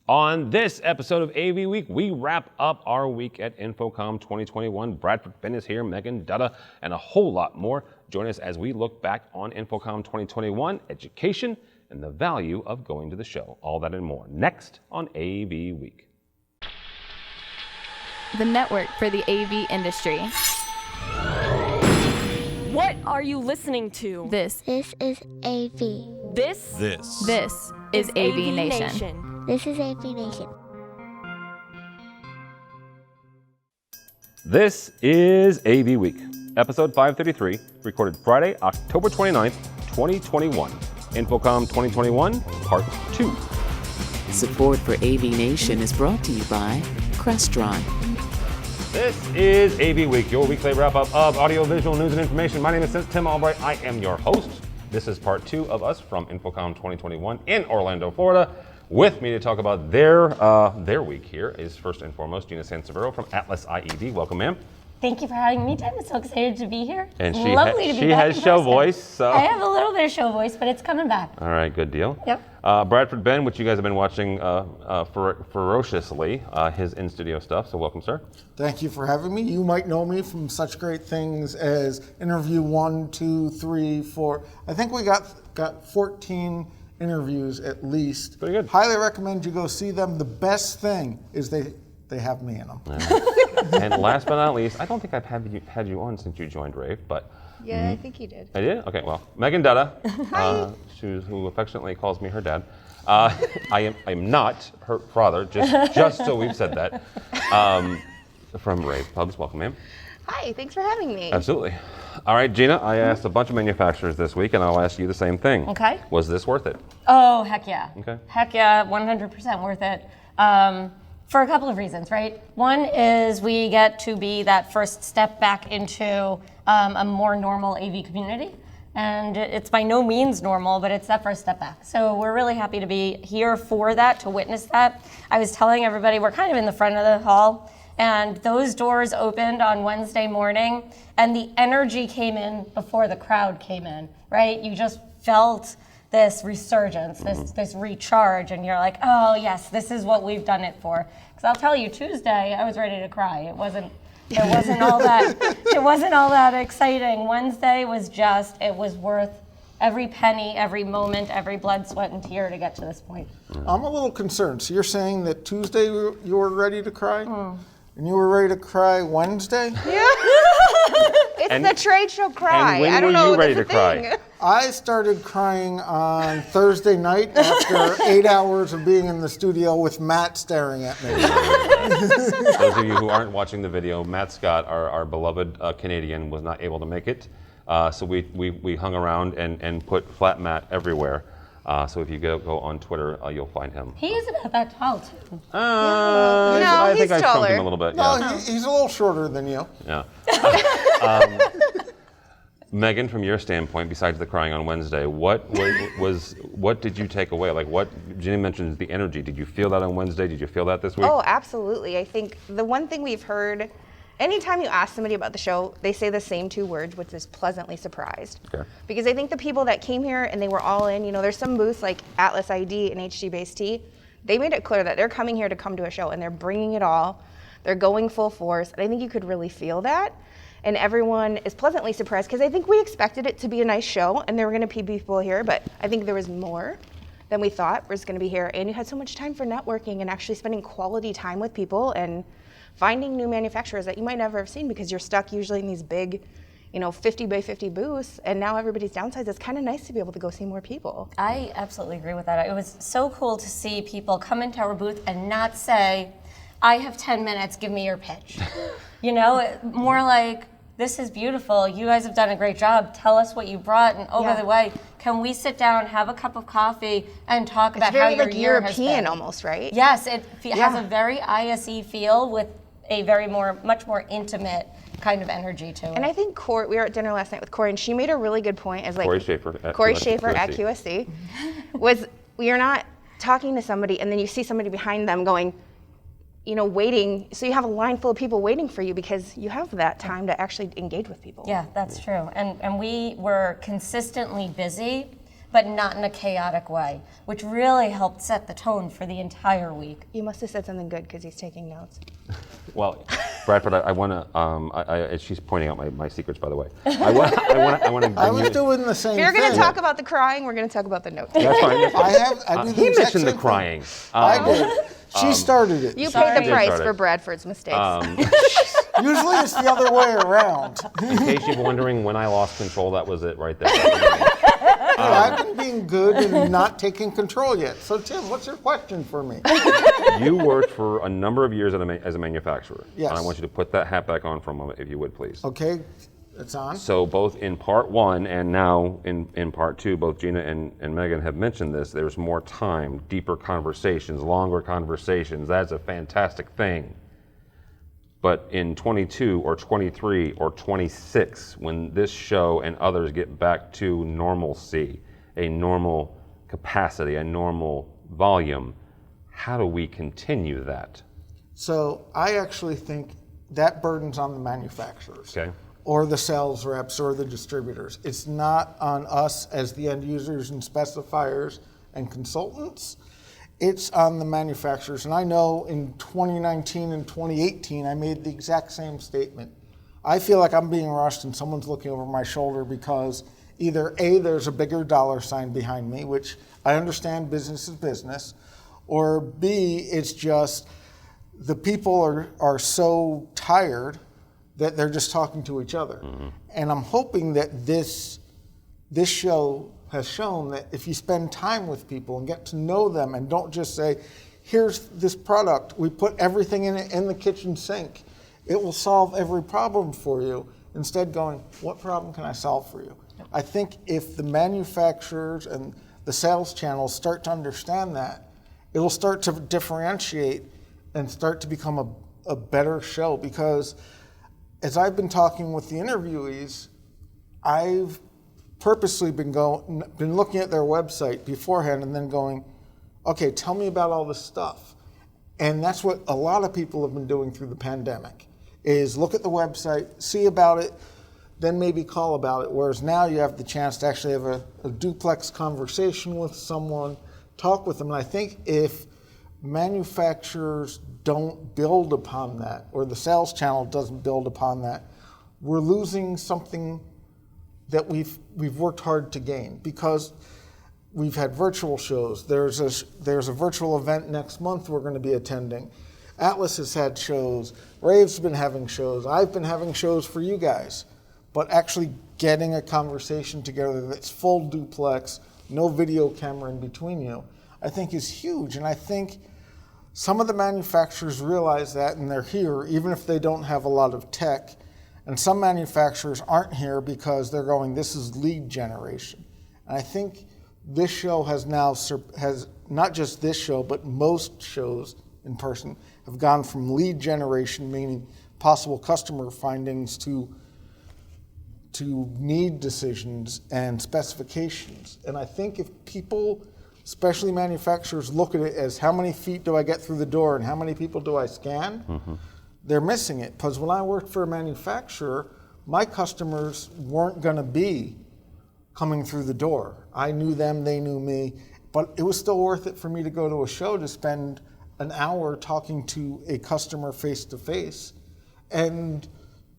On this episode of AV Week, we wrap up our week at InfoComm 2021. Bradford Ben is here, Megan Dutta, and a whole lot more. Join us as we look back on InfoComm 2021, education, and the value of going to the show. All that and more next on AV Week. The network for the AV industry. What are you listening to? This is AV. This is AVNation. This is AVNation. This is AV Week, episode 533, recorded Friday, October 29th, 2021. InfoComm 2021, part 2. Support for AVNation is brought to you by Crestron. This is AV Week, your weekly wrap-up of audiovisual news and information. My name is Tim Albright. I am your host. This is part 2 of us from InfoComm 2021 in Orlando, Florida. With me to talk about their week here is first and foremost Gina Sansevero from Atlas IED. Welcome, ma'am. Thank you for having me, Tim. I'm so excited to be here. And she has show voice. So. I have a little bit of show voice, but it's coming back. All right, good deal. Yep. Bradford Ben, which you guys have been watching ferociously, his in-studio stuff. So welcome, sir. Thank you for having me. You might know me from such great things as interview 1, 2, 3, 4. I think we got 14 interviews at least. Pretty good. Highly recommend you go see them. The best thing is they have me in them. Yeah. And last but not least, I don't think I've had you on since you joined Rave, but yeah, I think you did. I did? Okay, well, Megan Dutta, Hi. Who affectionately calls me her dad. I am not her father, just so we've said that. From Rave Pubs, welcome, ma'am. Hi, thanks for having me. Absolutely. All right, Gina, I asked a bunch of manufacturers this week, and I'll ask you the same thing. Okay. Was this worth it? Oh, heck yeah. Okay. Heck yeah, 100% worth it. For a couple of reasons, right? One is we get to be that first step back into a more normal AV community. And it's by no means normal, but it's that first step back. So we're really happy to be here for that, to witness that. I was telling everybody, we're kind of in the front of the hall, and those doors opened on Wednesday morning, and the energy came in before the crowd came in, right? You just felt this resurgence, this recharge, and you're like, oh yes, this is what we've done it for. Because I'll tell you, Tuesday I was ready to cry. It wasn't all that exciting. Wednesday was it was worth every penny, every moment, every blood, sweat, and tear to get to this point. I'm a little concerned. So you're saying that Tuesday you were ready to cry? And you were ready to cry Wednesday? Yeah. It's the trade show cry. And when I don't were know, you ready to thing. cry? I started crying on Thursday night after 8 hours of being in the studio with Matt staring at me. Those of you who aren't watching the video, Matt Scott, our beloved Canadian, was not able to make it. So we hung around and put flat Matt everywhere. So if you go on Twitter, you'll find him. He is about that tall, too. I think I shrunk taller. him a little bit. No, Yeah. he's a little shorter than you. Yeah. Megan, from your standpoint, besides the crying on Wednesday, what did you take away? Like, what Jenny mentioned, the energy. Did you feel that on Wednesday? Did you feel that this week? Oh, absolutely. I think the one thing we've heard, anytime you ask somebody about the show, they say the same 2 words, which is pleasantly surprised. Okay. Because I think the people that came here and they were all in, there's some booths like Atlas ID and HD Base T, they made it clear that they're coming here to come to a show and they're bringing it all. They're going full force. And I think you could really feel that. And everyone is pleasantly surprised because I think we expected it to be a nice show and there were going to be people here, but I think there was more than we thought was going to be here. And you had so much time for networking and actually spending quality time with people and finding new manufacturers that you might never have seen because you're stuck usually in these big, 50 by 50 booths, and now everybody's downsized. It's kind of nice to be able to go see more people. I absolutely agree with that. It was so cool to see people come into our booth and not say, I have 10 minutes, give me your pitch. More like, this is beautiful. You guys have done a great job. Tell us what you brought. And by the way, can we sit down, have a cup of coffee, and talk about how your year has been? European almost, right? Yes, it has a very ISE feel with a much more intimate kind of energy to it. And I think Corey, we were at dinner last night with Corey, and she made a really good point. As like Corey Schaefer at QSC was you're not talking to somebody, and then you see somebody behind them going, waiting. So you have a line full of people waiting for you because you have that time to actually engage with people. Yeah, that's true. And we were consistently busy but not in a chaotic way, which really helped set the tone for the entire week. You must have said something good because he's taking notes. Well, Bradford, I want to. She's pointing out my secrets, by the way. I want to. I was doing the same If you're going to thing. talk about the crying, we're going to talk about the notes. That's fine. That's fine. I do the He exact mentioned the same crying. I did. She started it. You Sorry. paid the price Started. for Bradford's mistakes. Usually it's the other way around. In case you're wondering when I lost control, that was it right there. I've been being good and not taking control yet. So Tim, what's your question for me? You worked for a number of years as a manufacturer. Yes. And I want you to put that hat back on for a moment, if you would, please. Okay, it's on. So both in part one and now in part two, both Gina and Megan have mentioned this. There's more time, deeper conversations, longer conversations. That's a fantastic thing. But in 22 or 23 or 26, when this show and others get back to normalcy, a normal capacity, a normal volume, how do we continue that? So I actually think that burden's on the manufacturers. Okay. Or the sales reps or the distributors. It's not on us as the end users and specifiers and consultants. It's on the manufacturers. And I know in 2019 and 2018, I made the exact same statement. I feel like I'm being rushed and someone's looking over my shoulder because either A, there's a bigger dollar sign behind me, which I understand business is business, or B, it's just the people are so tired that they're just talking to each other. Mm-hmm. And I'm hoping that this show has shown that if you spend time with people and get to know them and don't just say, here's this product, we put everything in it in the kitchen sink, it will solve every problem for you. Instead going, what problem can I solve for you? I think if the manufacturers and the sales channels start to understand that, it'll start to differentiate and start to become a better show, because as I've been talking with the interviewees, I've purposely been looking at their website beforehand and then going, okay, tell me about all this stuff. And that's what a lot of people have been doing through the pandemic, is look at the website, see about it, then maybe call about it. Whereas now you have the chance to actually have a duplex conversation with someone, talk with them. And I think if manufacturers don't build upon that, or the sales channel doesn't build upon that, we're losing something that we've worked hard to gain, because we've had virtual shows. There's a virtual event next month we're going to be attending. Atlas has had shows. Rave's been having shows. I've been having shows for you guys. But actually getting a conversation together that's full duplex, no video camera in between you, I think is huge. And I think some of the manufacturers realize that, and they're here, even if they don't have a lot of tech. And some manufacturers aren't here because they're going, this is lead generation. And I think this show has not just this show, but most shows in person have gone from lead generation, meaning possible customer findings, to need decisions and specifications. And I think if people, especially manufacturers, look at it as how many feet do I get through the door and how many people do I scan, they're missing it. Because when I worked for a manufacturer, my customers weren't going to be coming through the door. I knew them, they knew me, but it was still worth it for me to go to a show to spend an hour talking to a customer face to face. And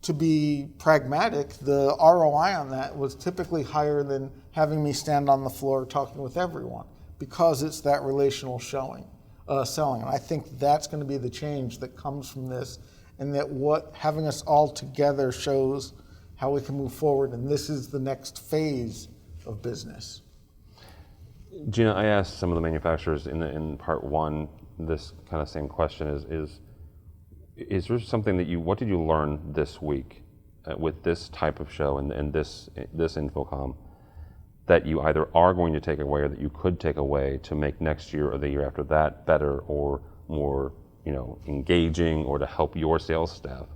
to be pragmatic, the ROI on that was typically higher than having me stand on the floor talking with everyone, because it's that relational selling. And I think that's going to be the change that comes from this, and that what having us all together shows how we can move forward, and this is the next phase of business. Gina, I asked some of the manufacturers in part one this kind of same question: is there something that what did you learn this week with this type of show and this InfoComm that you either are going to take away or that you could take away to make next year or the year after that better or more, engaging, or to help your sales staff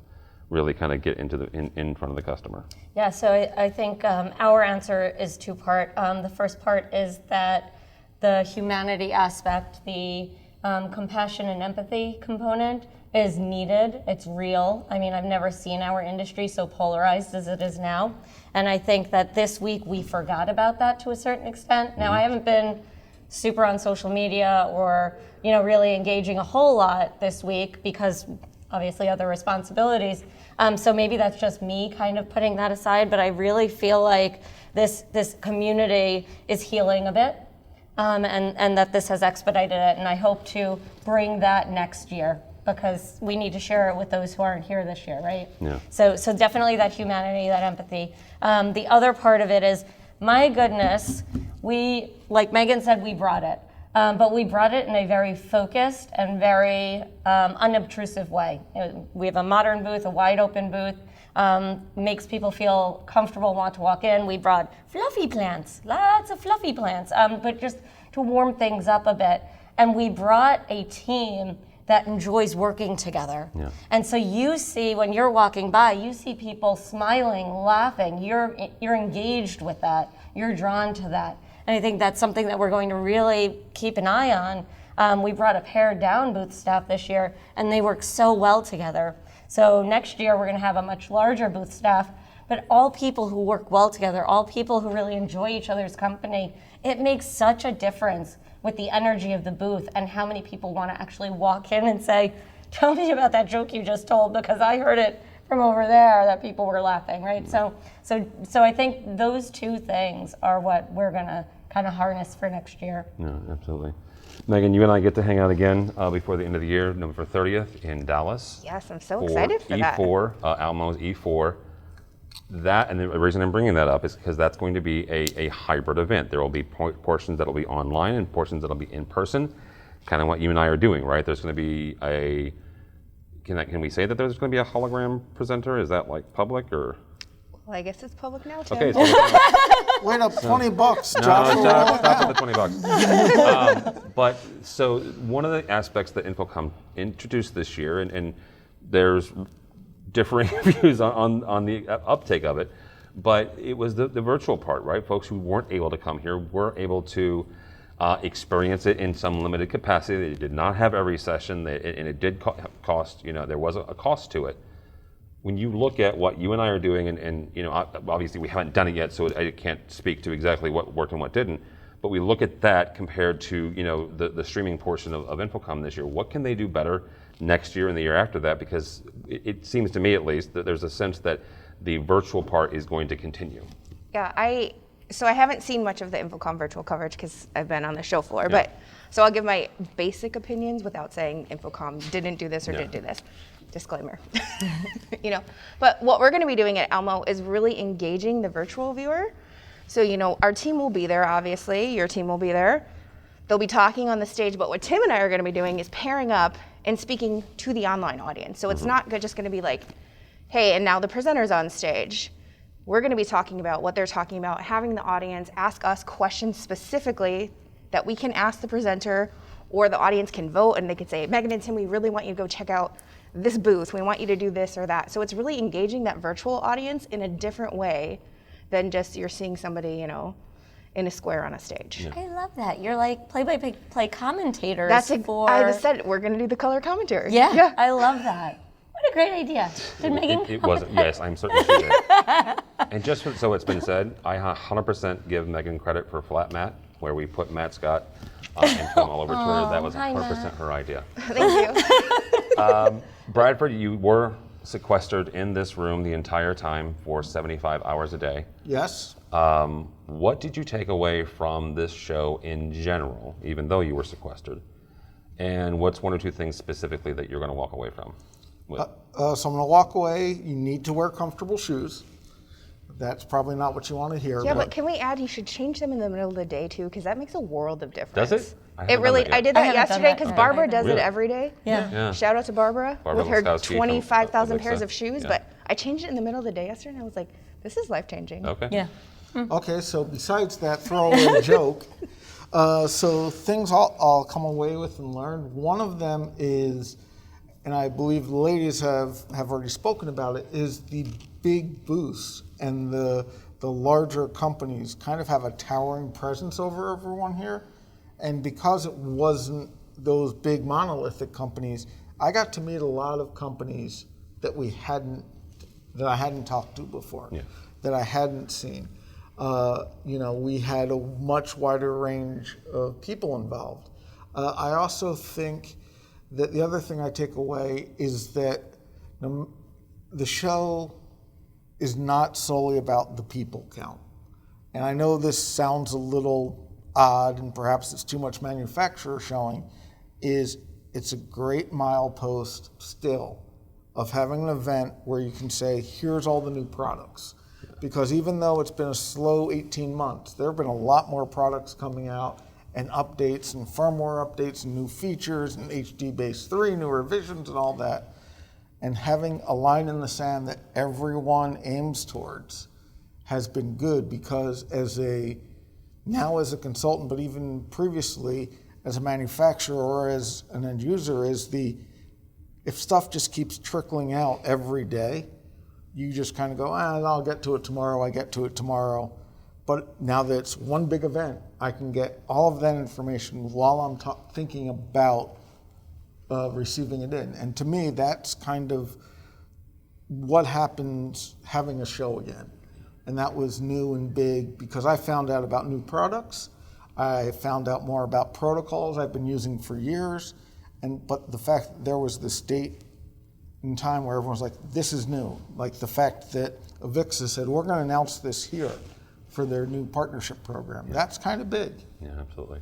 really kind of get into in front of the customer? Yeah, so I think our answer is two-part. The first part is that the humanity aspect, the compassion and empathy component is needed. It's real. I mean, I've never seen our industry so polarized as it is now. And I think that this week we forgot about that to a certain extent. Now, I haven't been super on social media or, really engaging a whole lot this week because obviously other responsibilities. So maybe that's just me kind of putting that aside, but I really feel like this community is healing a bit. And that this has expedited it, and I hope to bring that next year because we need to share it with those who aren't here this year, right? Yeah. So definitely that humanity, that empathy. The other part of it is, my goodness, we, like Megan said, we brought it, but we brought it in a very focused and very unobtrusive way. We have a modern booth, a wide open booth. Makes people feel comfortable, want to walk in. We brought fluffy plants, lots of fluffy plants, but just to warm things up a bit. And we brought a team that enjoys working together. Yeah. And so you see, when you're walking by, you see people smiling, laughing. You're engaged with that. You're drawn to that. And I think that's something that we're going to really keep an eye on. We brought a pared down booth staff this year, and they work so well together. So next year we're going to have a much larger booth staff, but all people who work well together, all people who really enjoy each other's company. It makes such a difference with the energy of the booth and how many people want to actually walk in and say, tell me about that joke you just told because I heard it from over there that people were laughing, right? So I think those two things are what we're going to kind of harness for next year. No, absolutely. Megan, you and I get to hang out again before the end of the year, November 30th in Dallas. Yes, I'm so excited for that. E4, Almo's E4. That, and the reason I'm bringing that up is because that's going to be a hybrid event. There will be portions that will be online and portions that will be in person, kind of what you and I are doing, right? There's going to be can we say that there's going to be a hologram presenter? Is that like public or? Well, I guess it's public now, Tim. Okay, it's Wait up, $20, No, Joshua. stop at the $20. But so one of the aspects that InfoComm introduced this year, and there's differing views on the uptake of it, but it was the virtual part, right? Folks who weren't able to come here were able to experience it in some limited capacity. They did not have every session, and it did cost, there was a cost to it. When you look at what you and I are doing, and obviously we haven't done it yet, so I can't speak to exactly what worked and what didn't, but we look at that compared to the streaming portion of InfoComm this year. What can they do better next year and the year after that? Because it seems to me, at least, that there's a sense that the virtual part is going to continue. Yeah, I haven't seen much of the InfoComm virtual coverage because I've been on the show floor, but so I'll give my basic opinions without saying InfoComm didn't do this or didn't do this. Disclaimer. But what we're going to be doing at Elmo is really engaging the virtual viewer. So, our team will be there, obviously. Your team will be there. They'll be talking on the stage, but what Tim and I are going to be doing is pairing up and speaking to the online audience. So it's not just going to be like, hey, and now the presenter's on stage. We're going to be talking about what they're talking about, having the audience ask us questions specifically that we can ask the presenter, or the audience can vote and they can say, Megan and Tim, we really want you to go check out this booth. We want you to do this or that. So it's really engaging that virtual audience in a different way than just you're seeing somebody, in a square on a stage. I love that. You're like play-by-play commentators. I just said we're going to do the color commentary. Yeah, I love that. What a great idea. Did Megan? It wasn't. Yes, I'm certain she did. And just so it's been said, I 100% give Megan credit for Flat Matt, where we put Matt Scott and film all over Twitter. That was 100% her idea. Thank you. Bradford, you were sequestered in this room the entire time for 75 hours a day. Yes. What did you take away from this show in general, even though you were sequestered? And what's one or two things specifically that you're going to walk away from? So I'm going to walk away. You need to wear comfortable shoes. That's probably not what you want to hear. Yeah, but can we add, you should change them in the middle of the day too, because that makes a world of difference. Does it? I did that yesterday because Barbara does Really? it every day. Yeah. Shout out to Barbara with her Laskowski from 25,000 pairs AVIXA. of shoes, Yeah. but I changed it in the middle of the day yesterday and I was like, this is life-changing. Okay. Yeah. Okay, so besides that throwaway joke, so things I'll come away with and learn. One of them is, and I believe the ladies have already spoken about it, is the big booths and the larger companies kind of have a towering presence over everyone here. And because it wasn't those big monolithic companies, I got to meet a lot of companies that I hadn't talked to before, that I hadn't seen. We had a much wider range of people involved. I also think that the other thing I take away is that the show is not solely about the people count. And I know this sounds a little odd, and perhaps it's too much manufacturer showing, it's a great milepost still of having an event where you can say, here's all the new products. Because even though it's been a slow 18 months, there have been a lot more products coming out and updates and firmware updates and new features and HD Base 3, new revisions and all that. And having a line in the sand that everyone aims towards has been good, because now as a consultant, but even previously as a manufacturer or as an end user, if stuff just keeps trickling out every day, you just kind of go, I'll get to it tomorrow, I get to it tomorrow. But now that it's one big event, I can get all of that information while I'm thinking about receiving it in. And to me, that's kind of what happens having a show again. And that was new and big, because I found out about new products. I found out more about protocols I've been using for years. But the fact that there was this date in time where everyone's like, this is new. Like the fact that AVIXA said, we're going to announce this here for their new partnership program. That's kind of big. Yeah, absolutely.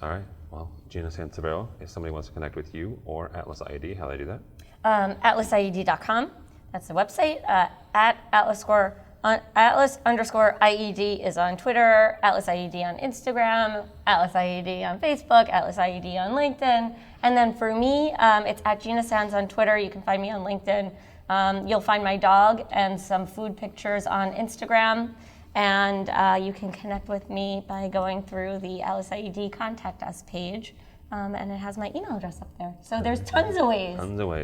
All right. Well, Gina Sanseverino, if somebody wants to connect with you or Atlas IED, how do they do that? AtlasIED.com. That's the website. At Atlas_IED is on Twitter, Atlas IED on Instagram, Atlas IED on Facebook, Atlas IED on LinkedIn. And then for me, it's at Gina Sands on Twitter. You can find me on LinkedIn. You'll find my dog and some food pictures on Instagram. And you can connect with me by going through the Atlas IED Contact Us page. And it has my email address up there. So there's tons of ways.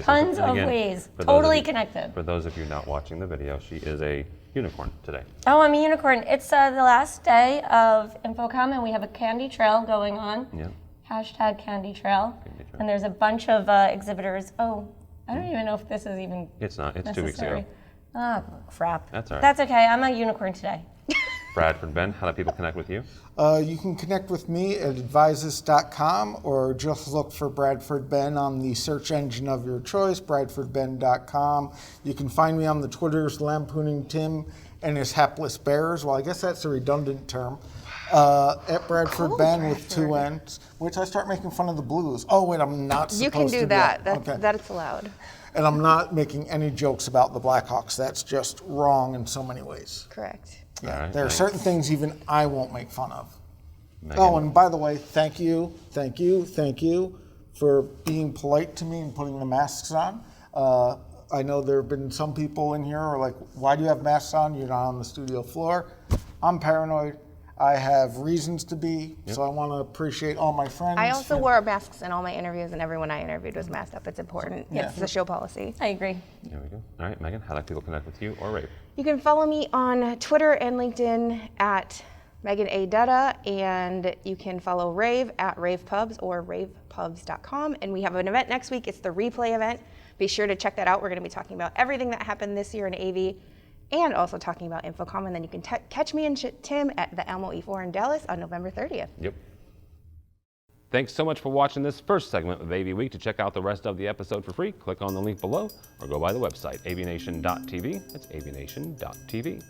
Tons of ways. Totally connected. For those of you not watching the video, she is a unicorn today. Oh, I'm a unicorn. It's the last day of InfoComm, and we have a candy trail going on. Yeah. Hashtag candy trail. And there's a bunch of exhibitors. Oh, I don't even know if this is even It's not. It's necessary. 2 weeks ago. Oh, crap. That's all right. That's okay. I'm a unicorn today. Bradford Ben, how do people connect with you? You can connect with me at advisus.com, or just look for Bradford Ben on the search engine of your choice, bradfordben.com. You can find me on the Twitters lampooning Tim and his hapless bears. Well, I guess that's a redundant term. At Bradford Ben with 2 N's, which I start making fun of the Blues. Oh, wait, I'm not supposed to You can do that. Okay. That's allowed. And I'm not making any jokes about the Blackhawks. That's just wrong in so many ways. Correct. Yeah, All right, there are thanks. certain things even I won't make fun of. Megan. Oh, and by the way, thank you for being polite to me and putting the masks on. I know there have been some people in here who are like, why do you have masks on? You're not on the studio floor. I'm paranoid. I have reasons to be, so I want to appreciate all my friends. I also wore masks in all my interviews, and everyone I interviewed was masked up. It's important. Yeah. It's the show policy. I agree. There we go. All right, Megan, how do people connect with you or Rave? You can follow me on Twitter and LinkedIn at Megan A. Dutta, and you can follow Rave at RavePubs or ravepubs.com. And we have an event next week. It's the replay event. Be sure to check that out. We're going to be talking about everything that happened this year in AV, and also talking about InfoComm. And then you can catch me and Tim at the Alamo E4 in Dallas on November 30th. Yep. Thanks so much for watching this first segment of AV Week. To check out the rest of the episode for free, click on the link below or go by the website, avnation.tv. That's avnation.tv.